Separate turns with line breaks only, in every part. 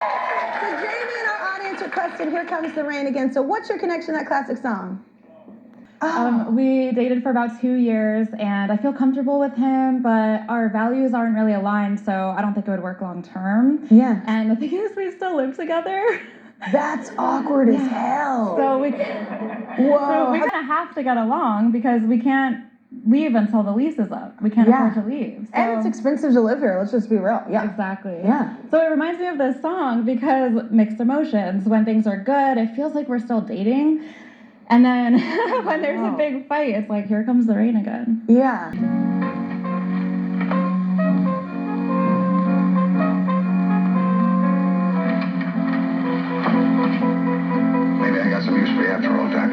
So Jamie and our audience requested Here Comes the Rain again. So what's your connection to that classic song?
We dated for about 2 years, and I feel comfortable with him, but our values aren't really aligned, so I don't think it would work long term.
Yeah.
And the thing is, we still live together.
That's awkward as hell.
So we kind of have to get along because we can't leave until the lease is up. We can't afford to leave. So.
And it's expensive to live here, let's just be real. Yeah.
Exactly.
Yeah.
So it reminds me of this song because mixed emotions. When things are good, it feels like we're still dating. And then when there's a big fight, it's like, here comes the rain again.
Yeah.
Maybe I got some use for you after all, Doc.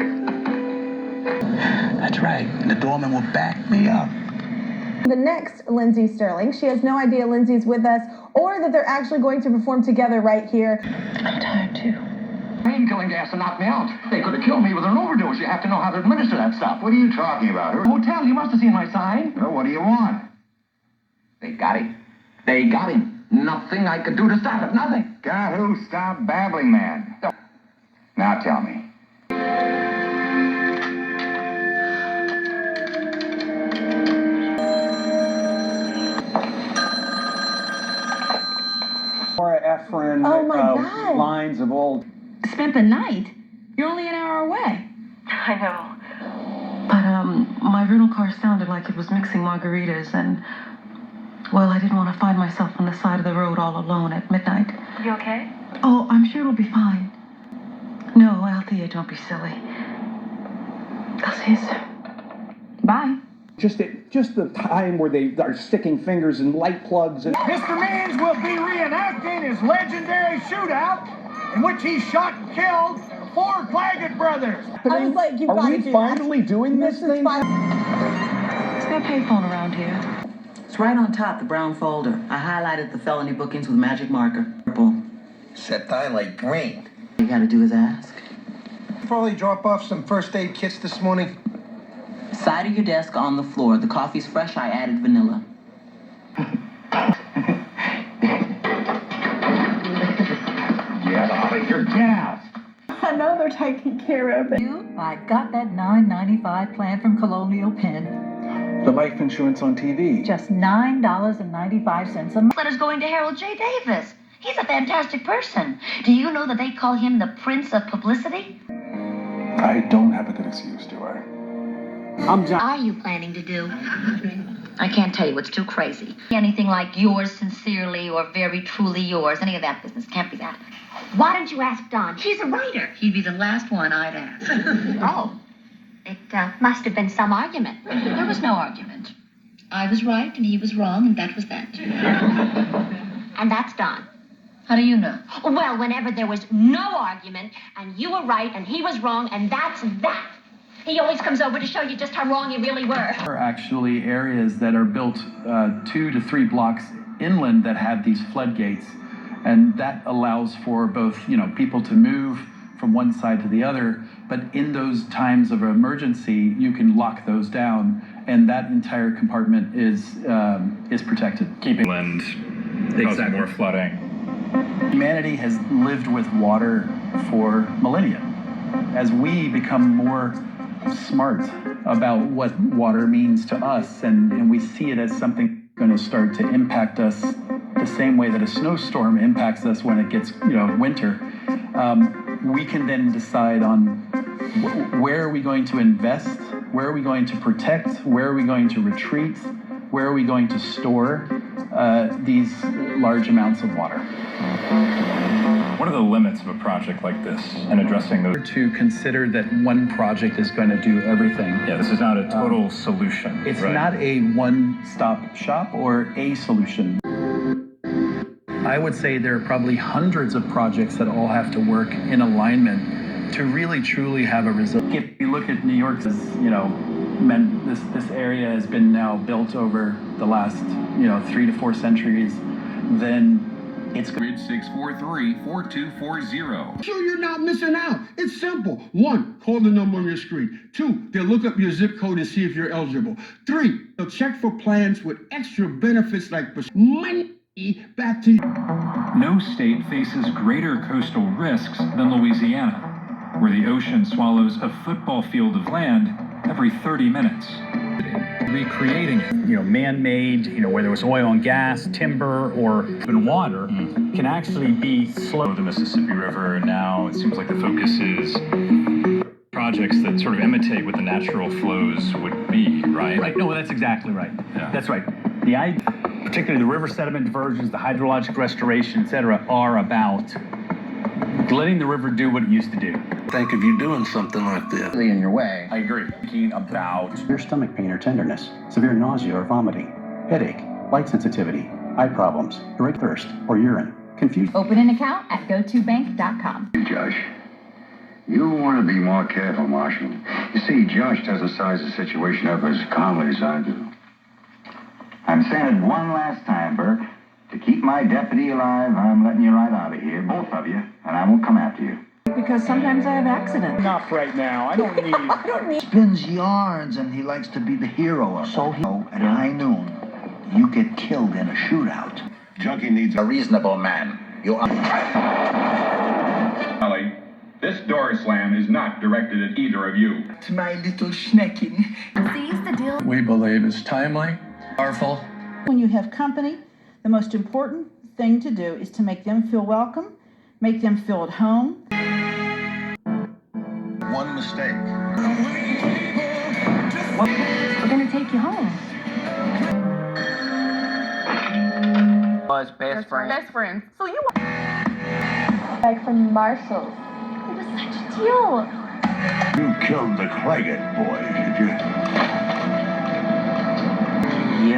That's right. The doorman will back me up.
The next Lindsey Stirling, she has no idea Lindsey's with us or that they're actually going to perform together right here.
I'm tired too.
Painkilling gas to knock me out. They could have killed me with an overdose. You have to know how to administer that stuff. What are you talking about? Hotel, you must have seen my sign. Well, what do you want? They got him. They got him. Nothing I could do to stop it. Nothing. Got who? Stop babbling, man. Now tell me.
Nora Ephron,
Oh my God.
lines of old.
Spent the night? You're only an hour away.
I know. But, my rental car sounded like it was mixing margaritas, and, well, I didn't want to find myself on the side of the road all alone at midnight.
You okay?
Oh, I'm sure it'll be fine. No, Althea, don't be silly. I'll see you soon.
Bye.
Just the time where they are sticking fingers in light plugs. And
Mr. Means will be reenacting his legendary shootout in which he shot and killed 4 Claggett brothers.
I was like, you've got to do
we finally doing this thing?
Is there a payphone around here?
It's right on top, the brown folder. I highlighted the felony bookings with a magic marker. Purple.
Set die like green.
All you gotta do is ask.
Probably drop off some first aid kits this morning.
Side of your desk on the floor. The coffee's fresh, I added vanilla.
Get out of here. Get out.
I know they're taking care of it.
I got that $9.95 plan from Colonial Penn.
The life insurance on TV.
Just $9.95 a month.
Letters going to Harold J. Davis. He's a fantastic person. Do you know that they call him the Prince of Publicity?
I don't have a good excuse, do I?
What are you planning to do? I can't tell you, it's too crazy. Anything like yours sincerely or very truly yours, any of that business, can't be that. Why don't you ask Don? He's a writer. He'd be the last one I'd ask. Oh, it must have been some argument. There was no argument. I was right and he was wrong, and that was that. And that's Don. How do you know? Well, whenever there was no argument, and you were right and he was wrong, and that's that. He always comes over to show you just how wrong you really were.
There are actually areas that are built 2 to 3 blocks inland that have these floodgates, and that allows for both, people to move from one side to the other, but in those times of emergency, you can lock those down, and that entire compartment is protected.
Keeping inland, causing more flooding.
Humanity has lived with water for millennia. As we become more smart about what water means to us, and we see it as something going to start to impact us the same way that a snowstorm impacts us when it gets, winter, we can then decide on where are we going to invest, where are we going to protect, where are we going to retreat, where are we going to store these large amounts of water.
What are the limits of a project like this and addressing those?
To consider that one project is going to do everything.
Yeah, this is not a total solution.
It's
right?
not a one-stop shop or a solution. I would say there are probably hundreds of projects that all have to work in alignment to really truly have a result. If you look at New York, this area has been now built over the last 3 to 4 centuries, then it's
Grid 643-4240.
Sure you're not missing out. It's simple. 1, call the number on your screen. 2, they'll look up your zip code and see if you're eligible. 3, they'll check for plans with extra benefits like money back to you.
No state faces greater coastal risks than Louisiana, where the ocean swallows a football field of land every 30 minutes. Recreating it.
Man-made, where there was oil and gas, timber, or even water, can actually be slow.
The Mississippi River, and now it seems like the focus is projects that sort of imitate what the natural flows would be, right?
Right. No, that's exactly right.
Yeah.
That's right. The idea, particularly the river sediment diversions, the hydrologic restoration, et cetera, are about letting the river do what it used to do.
Think of you doing something like this.
In your way.
I agree. Thinking about
severe stomach pain or tenderness, severe nausea or vomiting, headache, light sensitivity, eye problems, irregular thirst or urine, confusion.
Open an account at gotobank.com.
Josh, you want to be more careful, Marshal. You see, Josh doesn't size the situation up as calmly as I do. I'm saying it one last time, Burke. To keep my deputy alive, I'm letting you right out of here, both of you, and I won't come after you.
Because sometimes I have accidents.
Enough right now. I don't need.
Spins yarns and he likes to be the hero of it. At high noon, you get killed in a shootout.
Junkie needs a reasonable man.
Ellie, this door slam is not directed at either of you.
It's my little schnecking.
Seize the deal.
We believe is timely, powerful.
When you have company, the most important thing to do is to make them feel welcome, make them feel at home.
One mistake.
We're gonna take you home.
Was best friend.
Best friends. So you back from Marshall. It was such a deal.
You killed the Claggett boys, did you?